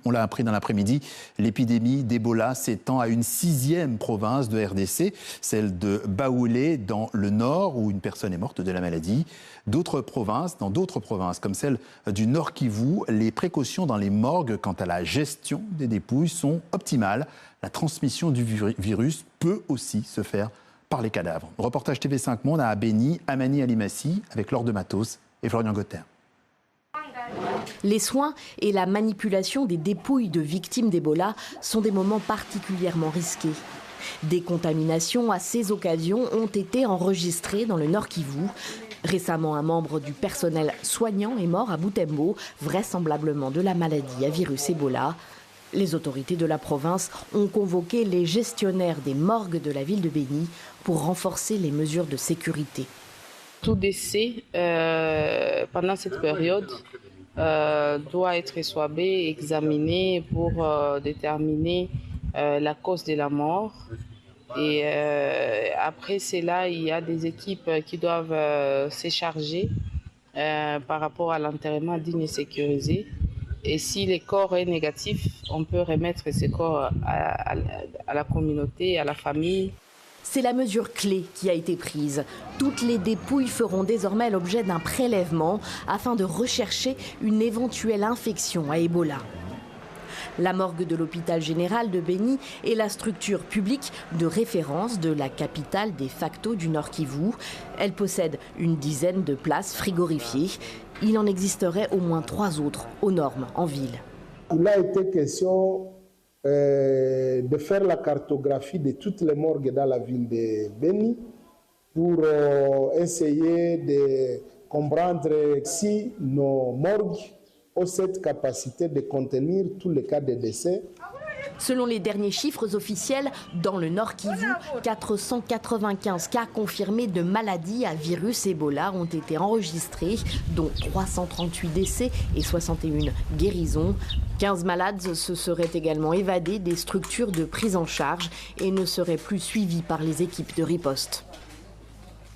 On l'a appris dans l'après-midi, l'épidémie d'Ebola s'étend à une 6e province de RDC, celle de Baoulé dans le nord où une personne est morte de la maladie. Dans d'autres provinces comme celle du Nord Kivu, les précautions dans les morgues quant à la gestion des dépouilles sont optimales. La transmission du virus peut aussi se faire par les cadavres. Reportage TV5 Monde à Béni, Amani Alimassi avec Laure de Matos et Florian Gauther. Les soins et la manipulation des dépouilles de victimes d'Ebola sont des moments particulièrement risqués. Des contaminations à ces occasions ont été enregistrées dans le Nord Kivu. Récemment, un membre du personnel soignant est mort à Butembo, vraisemblablement de la maladie à virus Ebola. Les autorités de la province ont convoqué les gestionnaires des morgues de la ville de Béni pour renforcer les mesures de sécurité. Tout décès pendant cette période doit être swabé, examiné pour déterminer la cause de la mort. Et après cela, il y a des équipes qui doivent se charger par rapport à l'enterrement digne et sécurisé. Et si le corps est négatif, on peut remettre ce corps à la communauté, à la famille. C'est la mesure clé qui a été prise. Toutes les dépouilles feront désormais l'objet d'un prélèvement afin de rechercher une éventuelle infection à Ebola. La morgue de l'hôpital général de Béni est la structure publique de référence de la capitale de facto du Nord Kivu. Elle possède une dizaine de places frigorifiées. Il en existerait au moins 3 autres aux normes en ville. Il a été question de faire la cartographie de toutes les morgues dans la ville de Béni pour essayer de comprendre si nos morgues ont cette capacité de contenir tous les cas de décès. Selon les derniers chiffres officiels, dans le Nord Kivu, 495 cas confirmés de maladies à virus Ebola ont été enregistrés, dont 338 décès et 61 guérisons. 15 malades se seraient également évadés des structures de prise en charge et ne seraient plus suivis par les équipes de riposte.